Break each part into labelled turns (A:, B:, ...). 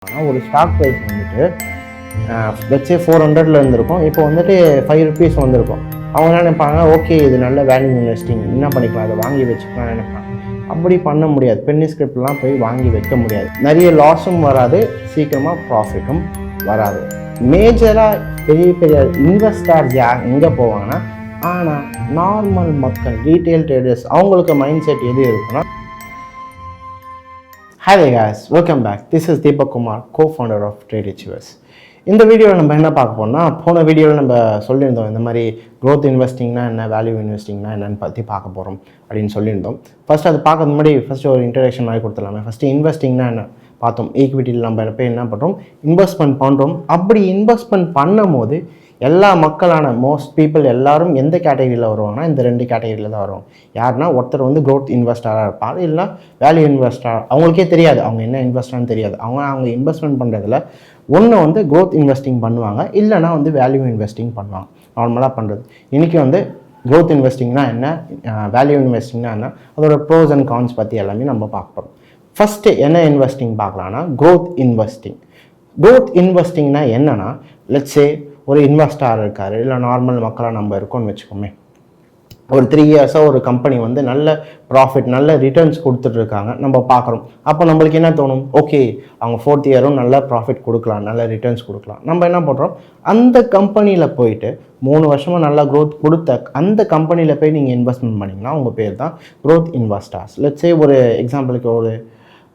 A: ஒரு stock price வந்துட்டு let's say 400ல இருந்திருக்கும். இப்போ வந்துட்டு 5 rupees வந்திருக்கும். அவங்க என்ன நினைப்பாங்க, ஓகே இது நல்ல வேல்யூ இன்வெஸ்டிங், என்ன பண்ணிக்கலாம், அதை வாங்கி வச்சுக்கலாம் நினைப்பாங்க. அப்படி பண்ண முடியாது. பென்னி ஸ்கிரிப்ட்லாம் போய் வாங்கி வைக்க முடியாது. நிறைய லாஸும் வராது, சீக்கிரமாக ப்ராஃபிட்டும் வராது. மேஜராக பெரிய பெரிய இன்வெஸ்டர்ஸ் எங்கே போவாங்கன்னா, ஆனால் நார்மல் மக்கள், ரீட்டைல் ட்ரேடர்ஸ், அவங்களுக்கு மைண்ட் செட் எது இருக்குன்னா, Hi there guys, welcome back. This is Deepak Kumar, co-founder of Trade Achievers. இந்த வீடியோவில் நம்ம என்ன பார்க்க போறோம்னா, போன வீடியோவில் நம்ம சொல்லியிருந்தோம் இந்த மாதிரி growth investingனா என்ன, வேல்யூ இன்வெஸ்டிங்னா என்னன்னு பற்றி பார்க்க போகிறோம் அப்படின்னு சொல்லியிருந்தோம். ஃபர்ஸ்ட் அது பார்க்கறது முன்னாடி ஃபர்ஸ்ட் ஒரு இன்ட்ரடக்ஷன் மாதிரி கொடுத்துடலாமே. ஃபஸ்ட்டு இன்வெஸ்டிங்னா என்ன பார்த்தோம். ஈக்விட்டியில் நம்ம போய் என்ன பண்ணுறோம், இன்வெஸ்ட்மெண்ட் பண்ணுறோம். அப்படி இன்வெஸ்ட்மெண்ட் பண்ணும் போது எல்லா மக்களான மோஸ்ட் பீப்புள் எல்லாரும் எந்த கேட்டகரியில் வருவாங்கன்னா, இந்த 2 கேட்டகரியில் தான் வருவாங்க. யாருன்னா, ஒருத்தர் வந்து க்ரோத் இன்வெஸ்டராக இருப்பார், இல்லை வேல்யூ இன்வெஸ்டர். அவங்களுக்கே தெரியாது அவங்க என்ன இன்வெஸ்டர்னு தெரியாது. அவங்க இன்வெஸ்ட்மெண்ட் பண்ணுறதுல ஒன்று வந்து க்ரோத் இன்வெஸ்டிங் பண்ணுவாங்க, இல்லைனா வந்து வேல்யூ இன்வெஸ்டிங் பண்ணுவாங்க. நார்மலாக பண்ணுறது. இன்றைக்கி வந்து க்ரோத் இன்வெஸ்டிங்னா என்ன, வேல்யூ இன்வெஸ்டிங்னா என்ன, அதோட ப்ரோஸ் அண்ட் கான்ஸ் பற்றி எல்லாமே நம்ம பார்க்க போகிறோம். ஃபஸ்ட்டு என்ன இன்வெஸ்டிங் பார்க்கலான்னா, க்ரோத் இன்வெஸ்டிங். க்ரோத் இன்வெஸ்டிங்னா என்னென்னா, லெட்ஸே ஒரு இன்வெஸ்டர் இருக்கார், இல்லை நார்மல் மக்களாக நம்ம இருக்கோம்னு வச்சுக்கோமே. ஒரு 3 இயர்ஸாக ஒரு கம்பெனி வந்து நல்ல ப்ராஃபிட், நல்ல ரிட்டர்ன்ஸ் கொடுத்துட்ருக்காங்க, நம்ம பார்க்குறோம். அப்போ நம்மளுக்கு என்ன தோணும், ஓகே அவங்க 4th இயரும் நல்ல ப்ராஃபிட் கொடுக்கலாம், நல்ல ரிட்டர்ன்ஸ் கொடுக்கலாம். நம்ம என்ன பண்ணுறோம், அந்த கம்பெனியில் போயிட்டு 3 வருஷமாக நல்லா க்ரோத் கொடுத்த அந்த கம்பெனியில் போய் நீங்கள் இன்வெஸ்ட்மெண்ட் பண்ணிங்கன்னா உங்கள் பேர் தான் க்ரோத் இன்வெஸ்டர்ஸ். லெட்ஸே ஒரு எக்ஸாம்பிளுக்கு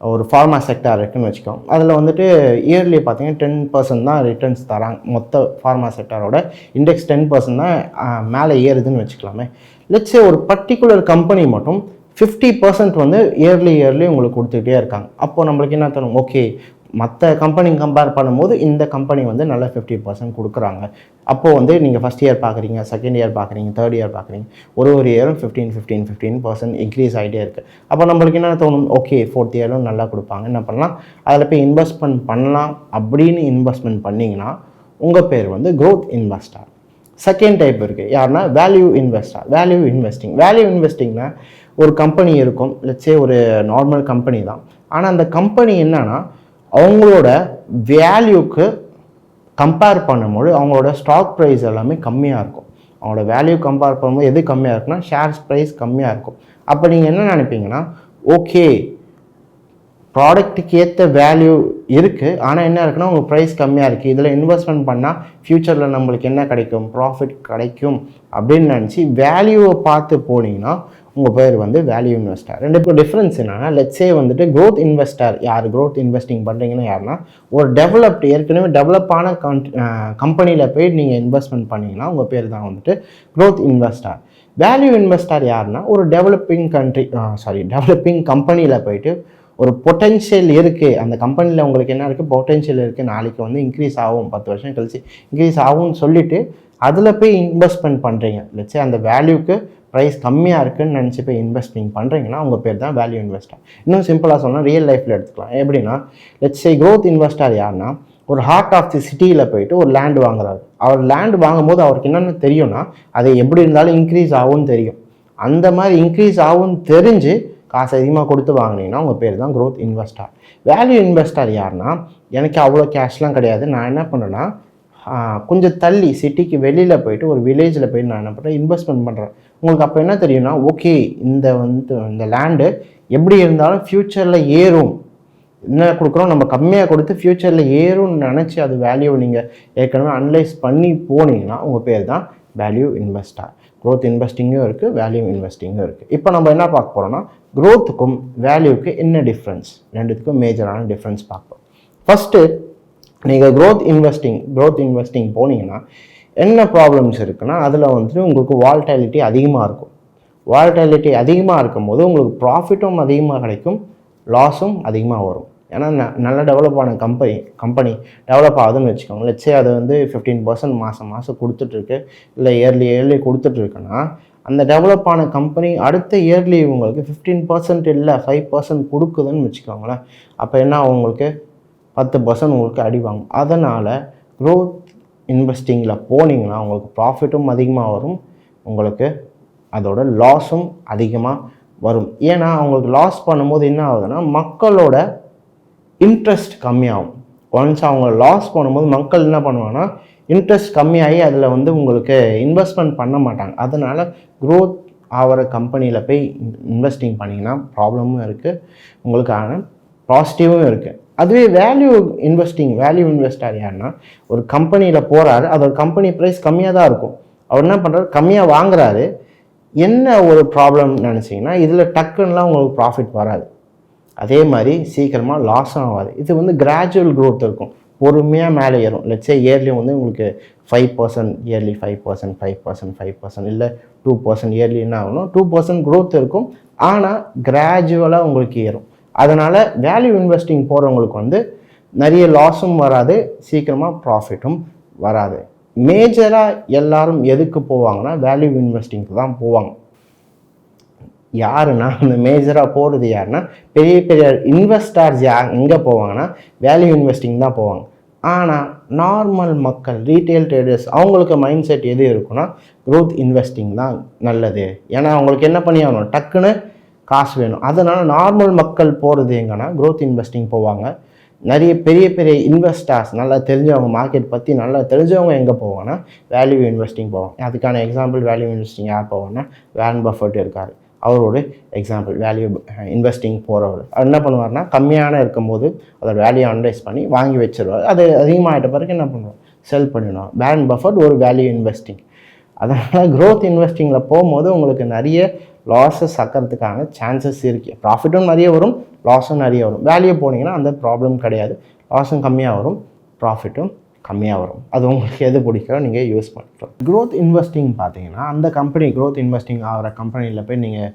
A: ஒரு ஃபார்மா செக்டார் இருக்குதுன்னு வச்சுக்கோங்க. அதில் வந்துட்டு இயர்லி பார்த்தீங்கன்னா 10% தான் ரிட்டர்ன்ஸ் தராங்க. மொத்த ஃபார்மா செக்டாரோட இண்டெக்ஸ் 10% தான் மேலே ஏறுதுன்னு வச்சுக்கலாமே. லெட்ஸே ஒரு பர்டிகுலர் கம்பெனி மட்டும் 50% வந்து இயர்லி உங்களுக்கு கொடுத்துக்கிட்டே இருக்காங்க. அப்போது நம்மளுக்கு என்ன தரும், ஓகே மற்ற கம்பெனி கம்பேர் பண்ணும்போது இந்த கம்பெனி வந்து நல்ல 50% கொடுக்குறாங்க. அப்போது வந்து நீங்கள் ஃபஸ்ட் இயர் பார்க்குறீங்க, செகண்ட் இயர் பார்க்குறீங்க, தேர்ட் இயர் பார்க்குறீங்க, ஒரு இயரும் 15% இன்க்ரீஸ் ஆகிட்டே இருக்குது. அப்போ நம்மளுக்கு என்ன தோணும், ஓகே 4th இயரும் நல்லா கொடுப்பாங்க, என்ன பண்ணலாம், அதில் போய் இன்வெஸ்ட்மெண்ட் பண்ணலாம். அப்படின்னு இன்வெஸ்ட்மெண்ட் பண்ணிங்கன்னா உங்கள் பேர் வந்து க்ரோத் இன்வெஸ்டர். செகண்ட் டைப் இருக்குது, யாருன்னா வேல்யூ இன்வெஸ்டர். வேல்யூ இன்வெஸ்டிங்னா ஒரு கம்பெனி இருக்கும், லெட்ஸே ஒரு நார்மல் கம்பெனி தான். ஆனால் அந்த கம்பெனி என்னன்னா, அவங்களோட வேல்யூக்கு கம்பேர் பண்ணும்போது அவங்களோட ஸ்டாக் ப்ரைஸ் எல்லாமே கம்மியாக இருக்கும். அவங்களோட வேல்யூ கம்பேர் பண்ணும்போது எது கம்மியாக இருக்குன்னா, ஷேர்ஸ் ப்ரைஸ் கம்மியாக இருக்கும். அப்போ நீங்கள் என்ன நினைப்பீங்கன்னா, ஓகே ப்ராடக்ட்டுக்கு ஏற்ற வேல்யூ இருக்குது, ஆனால் என்ன இருக்குன்னா உங்கள் ப்ரைஸ் கம்மியாக இருக்குது, இதில் இன்வெஸ்ட்மெண்ட் பண்ணால் ஃப்யூச்சரில் நம்மளுக்கு என்ன கிடைக்கும், ப்ராஃபிட் கிடைக்கும் அப்படின்னு நினச்சி வேல்யூவை பார்த்து போனீங்கன்னா உங்கள் பேர் வந்து வேல்யூ இன்வெஸ்டர். ரெண்டுக்கும் டிஃப்ரென்ஸ் என்னன்னா, லெட்ஸே வந்துட்டு க்ரோத் இன்வெஸ்டர் யார், க்ரோத் இன்வெஸ்டிங் பண்ணுறீங்கன்னா யாருன்னா, ஒரு ஏற்கனவே டெவலப்பான கம்பெனியில் போய் நீங்கள் இன்வெஸ்ட்மெண்ட் பண்ணிங்கன்னா உங்கள் பேர் தான் வந்துட்டு க்ரோத் இன்வெஸ்டர். வேல்யூ இன்வெஸ்டர் யாருன்னா, ஒரு டெவலப்பிங் கம்பெனியில் போயிட்டு ஒரு பொட்டென்ஷியல் இருக்குது, அந்த கம்பெனியில் உங்களுக்கு என்ன இருக்குது, பொட்டென்ஷியல் இருக்குது, நாளைக்கு வந்து இன்க்ரீஸ் ஆகும், 10 வருஷம் கழிச்சு இன்க்ரீஸ் ஆகும்னு சொல்லிவிட்டு அதில் போய் இன்வெஸ்ட்மெண்ட் பண்ணுறீங்க. லெட்ஸே அந்த வேல்யூக்கு ப்ரைஸ் கம்மியாக இருக்குதுன்னு நினச்சி போய் இன்வெஸ்டிங் பண்ணுறீங்கன்னா உங்கள் பேர் தான் வேல்யூ இன்வெஸ்டர். இன்னும் சிம்பிளாக சொன்னால் ரியல் லைஃப்பில் எடுத்துக்கலாம். எப்படின்னா, லெட்ஸே க்ரோத் இன்வெஸ்டர் யாருன்னா, ஒரு ஹார்ட் ஆஃப் தி சிட்டியில் போயிட்டு ஒரு லேண்ட் வாங்குறாரு. அவர் லேண்ட் வாங்கும்போது அவருக்கு என்னென்னு தெரியும்னா, அது எப்படி இருந்தாலும் இன்க்ரீஸ் ஆகும்னு தெரியும். அந்த மாதிரி இன்க்ரீஸ் ஆகும்னு தெரிஞ்சு காசு அதிகமாக கொடுத்து வாங்கினீங்கன்னா உங்கள் பேர் தான் க்ரோத் இன்வெஸ்டர். வேல்யூ இன்வெஸ்டர் யாருன்னா, எனக்கு அவ்வளோ கேஷ்லாம் கிடையாது, நான் என்ன பண்ணுறேன்னா கொஞ்சம் தள்ளி சிட்டிக்கு வெளியில் போயிட்டு ஒரு வில்லேஜில் போயிட்டு நான் என்ன பண்ணுறேன், இன்வெஸ்ட்மெண்ட் பண்ணுறேன். உங்களுக்கு அப்போ என்ன தெரியும்னா, ஓகே இந்த லேண்டு எப்படி இருந்தாலும் ஃப்யூச்சரில் ஏறும், என்ன கொடுக்குறோம் நம்ம கம்மியாக கொடுத்து ஃப்யூச்சரில் ஏறும்னு நினச்சி அது வேல்யூவை நீங்கள் ஏற்கனவே அனலைஸ் பண்ணி போனீங்கன்னா உங்கள் பேர் தான் வேல்யூ இன்வெஸ்டர். க்ரோத் இன்வெஸ்டிங்கும் இருக்குது, வேல்யூ இன்வெஸ்டிங்கும் இருக்குது. இப்போ நம்ம என்ன பார்க்க போகிறோம்னா, க்ரோத்துக்கும் வேல்யூக்கு என்ன டிஃப்ரென்ஸ், ரெண்டுத்துக்கும் மேஜரான டிஃப்ரென்ஸ் பார்ப்போம். ஃபஸ்ட்டு நீங்கள் க்ரோத் இன்வெஸ்டிங் போனீங்கன்னா என்ன ப்ராப்ளம்ஸ் இருக்குன்னா, அதில் வந்துட்டு உங்களுக்கு வால்டாலிட்டி அதிகமாக இருக்கும். வால்டாலிட்டி அதிகமாக இருக்கும்போது உங்களுக்கு ப்ராஃபிட்டும் அதிகமாக கிடைக்கும், லாஸும் அதிகமாக வரும். ஏன்னா நல்ல டெவலப்பான கம்பெனி டெவலப் ஆகுதுன்னு வச்சுக்கோங்க. லெட்ஸே அது வந்து 15% மாதம் கொடுத்துட்ருக்கு, இல்லை இயர்லி கொடுத்துட்ருக்குன்னா, அந்த டெவலப்பான கம்பெனி அடுத்த இயர்லி உங்களுக்கு 15% இல்லை 5% கொடுக்குதுன்னு வச்சுக்கோங்களேன். அப்போ என்ன உங்களுக்கு 10% உங்களுக்கு அடி வாங்கும். அதனால் க்ரோத் இன்வெஸ்டிங்கில் போனீங்கன்னா உங்களுக்கு ப்ராஃபிட்டும் அதிகமாக வரும், உங்களுக்கு அதோட லாஸும் அதிகமாக வரும். ஏன்னா அவங்களுக்கு லாஸ் பண்ணும்போது என்ன ஆகுதுன்னா, மக்களோட இன்ட்ரெஸ்ட் கம்மியாகும். ஒன்ஸ் அவங்க லாஸ் பண்ணும்போது மக்கள் என்ன பண்ணுவாங்கன்னா இன்ட்ரெஸ்ட் கம்மியாகி அதில் வந்து உங்களுக்கு இன்வெஸ்ட்மெண்ட் பண்ண மாட்டாங்க. அதனால் க்ரோத் ஆகிற கம்பெனியில் போய் இன்வெஸ்டிங் பண்ணிங்கன்னா ப்ராப்ளமும் இருக்குது, உங்களுக்கான பாசிட்டிவும் இருக்குது. அதுவே வேல்யூ இன்வெஸ்டர் யாருன்னா ஒரு கம்பெனியில் போகிறாரு, அதோட கம்பெனி ப்ரைஸ் கம்மியாக தான் இருக்கும், அவர் என்ன பண்ணுறாரு கம்மியாக வாங்குறாரு. என்ன ஒரு ப்ராப்ளம் நினச்சிங்கன்னா இதில் டக்குன்னெலாம் உங்களுக்கு ப்ராஃபிட் வராது, அதே மாதிரி சீக்கிரமாக லாஸும் ஆகாது. இது வந்து கிராஜுவல் க்ரோத் இருக்கும், பொறுமையாக மேலே ஏறும். லெட்ஸே இயர்லி வந்து உங்களுக்கு 5% இயர்லி 5%, 5%, 5% இல்லை 2% இயர்லி என்ன ஆகணும் 2% க்ரோத் இருக்கும். ஆனால் கிராஜுவலாக உங்களுக்கு ஏறும். அதனால் வேல்யூ இன்வெஸ்டிங் போகிறவங்களுக்கு வந்து நிறைய லாஸும் வராது, சீக்கிரமாக ப்ராஃபிட்டும் வராது. மேஜராக எல்லாரும் எதுக்கு போவாங்கன்னா வேல்யூ இன்வெஸ்டிங்க்கு தான் போவாங்க. யாருன்னா அந்த மேஜராக போகிறது யாருன்னா பெரிய பெரிய இன்வெஸ்டர்ஸ் எங்கே போவாங்கன்னா வேல்யூ இன்வெஸ்டிங் தான் போவாங்க. ஆனால் நார்மல் மக்கள், ரீட்டைல் ட்ரேடர்ஸ், அவங்களுக்கு மைண்ட் செட் எது இருக்குன்னா க்ரோத் இன்வெஸ்டிங் தான் நல்லது. ஏன்னா அவங்களுக்கு என்ன பண்ணி ஆகணும், டக்குன்னு காசு வேணும். அதனால் நார்மல் மக்கள் போகிறது எங்கன்னா க்ரோத் இன்வெஸ்டிங் போவாங்க. நிறைய பெரிய பெரிய இன்வெஸ்டர்ஸ் நல்லா தெரிஞ்சவங்க, மார்க்கெட் பற்றி நல்லா தெரிஞ்சவங்க எங்கே போவாங்கன்னா வேல்யூ இன்வெஸ்டிங் போவாங்க. அதுக்கான எக்ஸாம்பிள் வேல்யூ இன்வெஸ்டிங் யார் போவாங்கன்னா வாரன் பஃபெட் இருக்கார், அவரோட எக்ஸாம்பிள் வேல்யூ இன்வெஸ்டிங் போகிறவர். அவர் என்ன பண்ணுவார்னா கம்மியான இருக்கும்போது அதோட வேல்யூ அனலைஸ் பண்ணி வாங்கி வச்சிருவார். அது அதிகமாகிட்ட பிறகு என்ன பண்ணுவோம், செல் பண்ணிடுவோம். வாரன் பஃபெட் ஒரு வேல்யூ இன்வெஸ்டிங். அதனால் க்ரோத் இன்வெஸ்டிங்கில் போகும்போது உங்களுக்கு நிறைய லாஸஸ் ஆக்கிறதுக்கான சான்சஸ் இருக்குது. ப்ராஃபிட்டும் நிறைய வரும், லாஸும் நிறைய வரும். வேல்யூ போனீங்கன்னா அந்த ப்ராப்ளம் கிடையாது, லாஸும் கம்மியாக வரும், ப்ராஃபிட்டும் கம்மியாக வரும். அது உங்களுக்கு எது பிடிக்கிறோ நீங்கள் யூஸ் பண்ணிக்கலாம். க்ரோத் இன்வெஸ்டிங் பார்த்தீங்கன்னா அந்த கம்பெனி க்ரோத் இன்வெஸ்டிங் ஆகிற கம்பெனியில் போய் நீங்கள்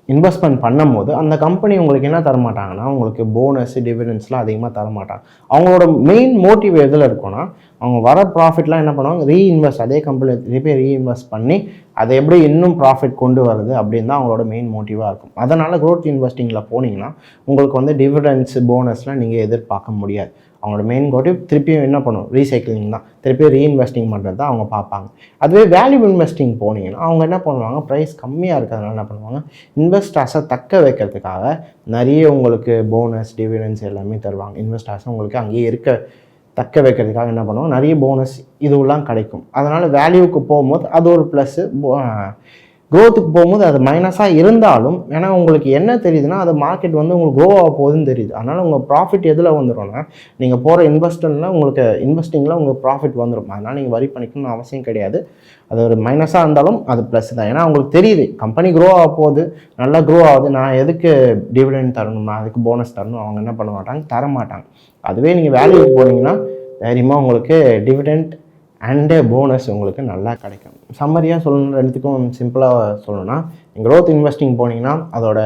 A: இன்வெஸ்ட்மெண்ட் பண்ணும் போது அந்த கம்பெனி உங்களுக்கு என்ன தரமாட்டாங்கன்னா உங்களுக்கு போனஸ் டிவிடெண்ட்ஸ்லாம் அதிகமாக தரமாட்டாங்க. அவங்களோட மெயின் மோட்டிவ் எதில் இருக்குன்னா அவங்க வர ப்ராஃபிட்லாம் என்ன பண்ணுவாங்க, ரீஇன்வெஸ்ட், அதே கம்பெனியில் திருப்பி ரீஇன்வெஸ்ட் பண்ணி அதை எப்படி இன்னும் ப்ராஃபிட் கொண்டு வருது அப்படின்னு தான் அவங்களோட மெயின் மோட்டிவாக இருக்கும். அதனால் க்ரோத் இன்வெஸ்டிங்கில் போனீங்கன்னா உங்களுக்கு வந்து டிவிடெண்ட்ஸ் போனஸ்லாம் நீங்கள் எதிர்பார்க்க முடியாது. அவங்களோட மெயின் மோட்டிவ் திருப்பியும் என்ன பண்ணும், ரீசைக்கிளிங் தான், திருப்பியும் ரீஇன்வெஸ்டிங் பண்ணுறது தான் அவங்க பார்ப்பாங்க. அதுவே வேல்யூ இன்வெஸ்டிங் போனீங்கன்னா அவங்க என்ன பண்ணுவாங்க, ப்ரைஸ் கம்மியாக இருக்கிறதுனால என்ன பண்ணுவாங்க, இன்வெஸ்டர்ஸை தக்க வைக்கிறதுக்காக நிறைய உங்களுக்கு போனஸ் டிவிடெண்ட்ஸ் எல்லாமே தருவாங்க. இன்வெஸ்டர்ஸை உங்களுக்கு அங்கேயே இருக்க தக்க வைக்கிறதுக்காக என்ன பண்ணுவோம், நிறைய போனஸ் இதுவெல்லாம் கிடைக்கும். அதனால் வேல்யூவுக்கு போகும்போது அது ஒரு ப்ளஸ்ஸு, க்ரோத்துக்கு போகும்போது அது மைனஸாக இருந்தாலும் ஏன்னா உங்களுக்கு என்ன தெரியுதுன்னா அது மார்க்கெட் வந்து உங்களுக்கு க்ரோ ஆக போகுதுன்னு தெரியுது. அதனால் உங்கள் ப்ராஃபிட் எதில் வந்துடும்னா நீங்கள் போகிற உங்களுக்கு இன்வெஸ்டிங்கில் உங்களுக்கு ப்ராஃபிட் வந்துடும். அதனால் நீங்கள் வரி பண்ணிக்கணும்னு அவசியம் கிடையாது. அது ஒரு மைனஸாக இருந்தாலும் அது ப்ளஸ் தான். ஏன்னா உங்களுக்கு தெரியுது கம்பெனி க்ரோ ஆக போகுது, நல்லா க்ரோ ஆகுது, நான் எதுக்கு டிவிடெண்ட் தரணும், நான் அதுக்கு போனஸ் தரணும், அவங்க என்ன பண்ண மாட்டாங்க, தர மாட்டாங்க. அதுவே நீங்கள் வேல்யூக்கு போனீங்கன்னா தைரியமாக உங்களுக்கு டிவிடெண்ட் அண்டு போனஸ் உங்களுக்கு நல்லா கிடைக்கும். சம்மரியாக சொல்லணும், ரெண்டுத்துக்கும் சிம்பிளாக சொல்லணும்னா க்ரோத் இன்வெஸ்டிங் போனீங்கன்னா அதோட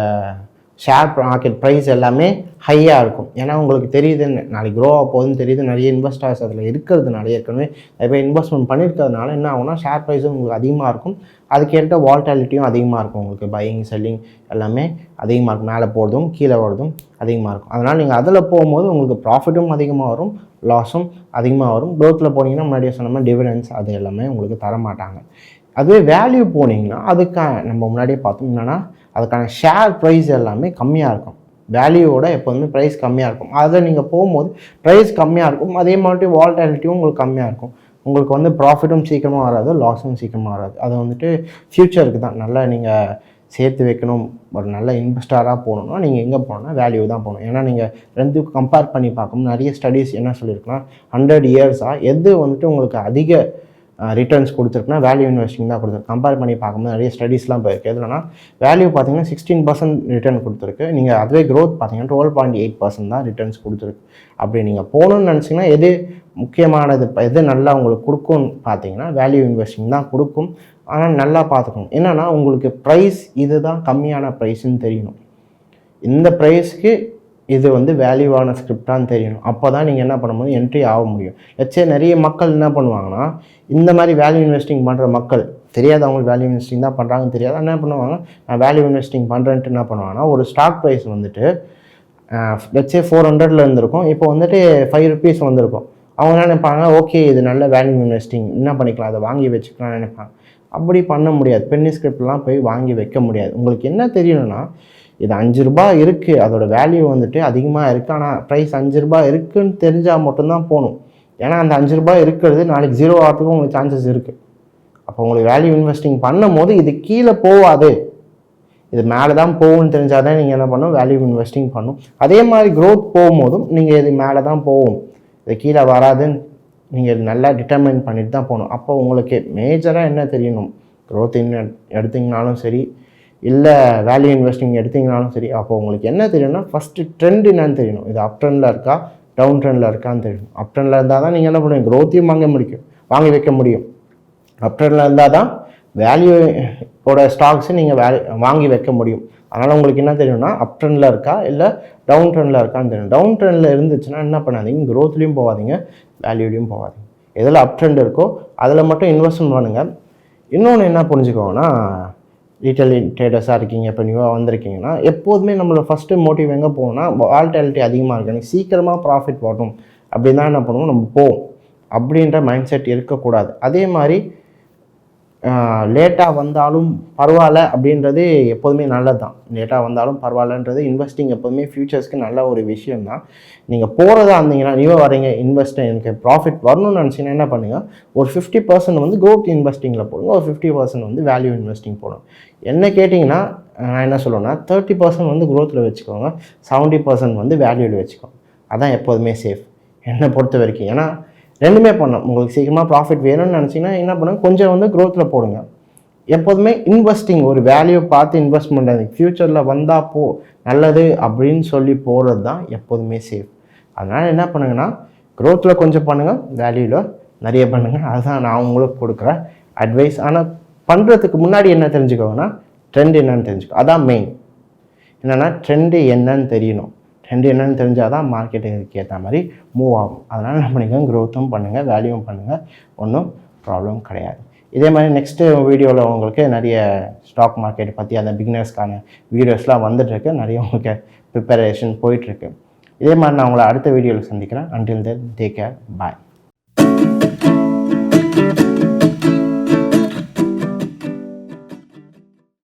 A: ஷேர் மார்க்கெட் ப்ரைஸ் எல்லாமே ஹையாக இருக்கும். ஏன்னா உங்களுக்கு தெரியுது நாளைக்கு க்ரோ ஆக போகுதுன்னு தெரியுது, நிறைய இன்வெஸ்டர்ஸ் அதில் இருக்கிறதுனால ஏற்கனவே நிறைய இன்வெஸ்ட்மெண்ட் பண்ணியிருக்கிறதுனால என்ன ஆகும்னா ஷேர் ப்ரைஸும் உங்களுக்கு அதிகமாக இருக்கும், அதுக்கேற்ற வால்டாலிட்டியும் அதிகமாக இருக்கும். உங்களுக்கு பையிங் செல்லிங் எல்லாமே அதிகமாக இருக்கும், மேலே போகிறதும் கீழே வரதும் அதிகமாக இருக்கும். அதனால் நீங்கள் அதில் போகும்போது உங்களுக்கு ப்ராஃபிட்டும் அதிகமாக வரும், லாஸும் அதிகமாக வரும். க்ரோத்தில் போனீங்கன்னா முன்னாடியே சொன்ன மாதிரி டிவிடெண்ட்ஸ் அது எல்லாமே உங்களுக்கு தரமாட்டாங்க. அதுவே வேல்யூ போனீங்கன்னா நம்ம முன்னாடியே பார்த்தோம் என்னென்னா அதுக்கான ஷேர் ப்ரைஸ் எல்லாமே கம்மியாக இருக்கும், வேல்யூவோட எப்போதுமே ப்ரைஸ் கம்மியாக இருக்கும். அதில் நீங்கள் போகும்போது ப்ரைஸ் கம்மியாக இருக்கும், அதே மாதிரி வால்டாலிட்டியும் உங்களுக்கு கம்மியாக இருக்கும். உங்களுக்கு வந்து ப்ராஃபிட்டும் சீக்கிரமாக வராது, லாஸும் சீக்கிரமாக வராது. அது வந்துட்டு ஃப்யூச்சருக்கு தான். நல்லா நீங்கள் சேர்த்து வைக்கணும், ஒரு நல்ல இன்வெஸ்டராக போகணுன்னா நீங்கள் எங்கே போகணுன்னா வேல்யூ தான் போகணும். ஏன்னா நீங்கள் ரெண்டுக்கும் கம்பேர் பண்ணி பார்க்கணும். நிறைய ஸ்டடீஸ் என்ன சொல்லியிருக்குன்னா 100 இயர்ஸாக எது வந்துட்டு உங்களுக்கு அதிக ரிட்டர்ன்ஸ் கொடுத்துருக்குன்னா வேல்யூ இன்வெஸ்டிங் தான் கொடுத்துருக்கு. கம்பேர் பண்ணி பார்க்கும்போது நிறைய ஸ்டடீஸ்லாம் போயிருக்கு. எதுலனா வேல்யூ பார்த்தீங்கன்னா 16% ரிட்டர்ன் கொடுத்துருக்கு, நீங்கள் அதுவே க்ரோத் பார்த்தீங்கன்னா 12.8% தான் ரிட்டர்ன்ஸ் கொடுத்துருக்கு. அப்படி நீங்கள் போகணுன்னு நினச்சிங்கன்னா எது முக்கியமானது, எது நல்லா உங்களுக்கு கொடுக்கும்னு பார்த்தீங்கன்னா வேல்யூ இன்வெஸ்டிங் தான் கொடுக்கும். ஆனால் நல்லா பார்த்துக்கணும், என்னென்னா உங்களுக்கு ப்ரைஸ் இது தான் கம்மியான ப்ரைஸ்ன்னு தெரியணும், இந்த ப்ரைஸ்க்கு இது வந்து வேல்யூவான ஸ்கிரிப்டான்னு தெரியணும். அப்போ தான் நீங்கள் என்ன பண்ணும்போது என்ட்ரி ஆக முடியும். லட்சே நிறைய மக்கள் என்ன பண்ணுவாங்கன்னா இந்த மாதிரி வேல்யூ இன்வெஸ்டிங் பண்ணுற மக்கள் தெரியாது, அவங்களுக்கு வேல்யூ இன்வெஸ்டிங் தான் பண்ணுறாங்கன்னு தெரியாது. என்ன பண்ணுவாங்க, நான் வேல்யூ இன்வெஸ்டிங் பண்ணுறேன்ட்டு என்ன பண்ணுவாங்கன்னா ஒரு ஸ்டாக் ப்ரைஸ் வந்துட்டு லட்சே 400 இருந்திருக்கும், இப்போ வந்துட்டு 5 rupees வந்திருக்கும். அவங்க என்ன நினைப்பாங்க, ஓகே இது நல்ல வேல்யூ இன்வெஸ்டிங், என்ன பண்ணிக்கலாம், அதை வாங்கி வச்சுக்கலாம்னு நினைப்பாங்க. அப்படி பண்ண முடியாது, பென்னி ஸ்கிரிப்ட்லாம் போய் வாங்கி வைக்க முடியாது. உங்களுக்கு என்ன தெரியணும்னா இது 5 ரூபாய் இருக்குது, அதோட வேல்யூ வந்துட்டு அதிகமாக இருக்குது, ஆனால் ப்ரைஸ் 5 ரூபாய் இருக்குதுன்னு தெரிஞ்சால் மட்டும்தான் போகணும். ஏன்னா அந்த 5 ரூபாய் இருக்கிறது நாளைக்கு 0 ஆகிறதுக்கும் உங்களுக்கு சான்சஸ் இருக்குது. அப்போ உங்களுக்கு வேல்யூ இன்வெஸ்டிங் பண்ணும் போது இது கீழே போகாது, இது மேலே தான் போகும்னு தெரிஞ்சால் தான் நீங்கள் என்ன பண்ணணும், வேல்யூ இன்வெஸ்டிங் பண்ணணும். அதே மாதிரி க்ரோத் போகும்போதும் நீங்கள் இது மேலே தான் போகும், இது கீழே வராதுன்னு நீங்கள் நல்லா டிட்டர்மைன் பண்ணிட்டு தான் போகணும். அப்போ உங்களுக்கு மேஜராக என்ன தெரியணும், க்ரோத் எடுத்திங்கனாலும் சரி, இல்லை வேல்யூ இன்வெஸ்டிங் எடுத்திங்கனாலும் சரி, அப்போ உங்களுக்கு என்ன தெரியணும்னா ஃபஸ்ட்டு ட்ரெண்ட் என்னன்னு தெரியணும். இது அப் ட்ரெண்டில் இருக்கா டவுன் ட்ரெண்டில் இருக்கான்னு தெரியணும். அப் ட்ரெண்டில் இருந்தால் தான் நீங்கள் என்ன பண்ணுவீங்க, க்ரோத்தையும் வாங்கி வைக்க முடியும். அப் ட்ரெண்டில் இருந்தால் தான் வேல்யூவோட ஸ்டாக்ஸை நீங்கள் வாங்கி வைக்க முடியும். அதனால் உங்களுக்கு என்ன தெரியும்னா அப் ட்ரெண்டில் இருக்கா இல்லை டவுன் ட்ரெண்டில் இருக்கான்னு தெரியும். டவுன் ட்ரெண்டில் இருந்துச்சுன்னா என்ன பண்ணாதீங்க, க்ரோத்லேயும் போகாதீங்க, வேல்யூலையும் போகாதீங்க. எதில் அப் ட்ரெண்ட் இருக்கோ அதில் மட்டும் இன்வெஸ்ட்மெண்ட் பண்ணுங்கள். இன்னொன்று என்ன புரிஞ்சுக்கோங்கன்னா, ரீட்டைல் ட்ரேடர்ஸாக இருக்கீங்க, இப்போ நியூவாக வந்திருக்கீங்கன்னா, எப்போதுமே நம்மளோட ஃபஸ்ட்டு மோட்டிவ் எங்கே போகணும்னா, வால்டாலிட்டி அதிகமாக இருக்குது, எனக்கு சீக்கிரமாக ப்ராஃபிட் வரணும் அப்படின்னு தான் என்ன பண்ணுவோம், நம்ம போவோம். அப்படின்ற மைண்ட் செட் இருக்கக்கூடாது. அதே மாதிரி லேட்டாக வந்தாலும் பரவாயில்ல அப்படின்றது எப்போதுமே நல்லது தான். லேட்டாக வந்தாலும் பரவாயில்லன்றது இன்வெஸ்டிங் எப்போதுமே ஃப்யூச்சர்ஸ்க்கு நல்ல ஒரு விஷயம்தான். நீங்கள் போகிறதா இருந்தீங்கன்னா, நீவே வரீங்க இன்வெஸ்ட், எனக்கு ப்ராஃபிட் வரணும்னு நினச்சிங்கன்னா என்ன பண்ணுங்கள், ஒரு 50% வந்து க்ரோத் இன்வெஸ்டிங்கில் போடுங்க, ஒரு 50% வந்து வேல்யூ இன்வெஸ்டிங் போடுங்க. என்ன கேட்டிங்கன்னா நான் என்ன சொல்லுவேன்னா, 30% வந்து க்ரோத்தில் வச்சுக்கோங்க, 70% வந்து வேல்யூவில் வச்சுக்கோங்க. அதான் எப்போதுமே சேஃப் என்னை பொறுத்த வரைக்கும். ஏன்னா ரெண்டுமே பண்ணணும். உங்களுக்கு சீக்கிரமாக ப்ராஃபிட் வேணும்னு நினச்சிங்கன்னா என்ன பண்ணுங்க, கொஞ்சம் வந்து க்ரோத்தில் போடுங்க. எப்போதுமே இன்வெஸ்டிங் ஒரு வேல்யூ பார்த்து இன்வெஸ்ட் பண்ணுறது, ஃப்யூச்சரில் வந்தால் நல்லது அப்படின்னு சொல்லி போகிறது தான் எப்போதுமே சேஃப். அதனால் என்ன பண்ணுங்கன்னா, க்ரோத்தில் கொஞ்சம் பண்ணுங்கள், வேல்யூவில் நிறைய பண்ணுங்கள். அதுதான் நான் உங்களுக்கு கொடுக்குற அட்வைஸ். ஆனால் பண்ணுறதுக்கு முன்னாடி என்ன தெரிஞ்சுக்கோங்கன்னா, ட்ரெண்ட் என்னன்னு தெரிஞ்சுக்கோ. அதான் மெயின். என்னென்னா ட்ரெண்டு என்னன்னு தெரியணும். ட்ரெண்ட் என்னன்னு தெரிஞ்சால் தான் மார்க்கெட்டுக்கு ஏற்ற மாதிரி மூவ் ஆகும். அதனால் என்ன பண்ணிக்கோங்க, க்ரோத்தும் பண்ணுங்கள், வேல்யூவும் பண்ணுங்கள், ஒன்றும் ப்ராப்ளம் கிடையாது. இதே மாதிரி நெக்ஸ்ட்டு வீடியோவில் உங்களுக்கு நிறைய ஸ்டாக் மார்க்கெட் பற்றி அந்த பிகினர்ஸ்க்கான வீடியோஸ்லாம் வந்துட்டுருக்கு, நிறைய உங்களுக்கு ப்ரிப்பரேஷன் போயிட்டுருக்கு. இதே மாதிரி நான் உங்களை அடுத்த வீடியோவில் சந்திக்கிறேன். அன்டில் தென் டேக் கேர், பாய்.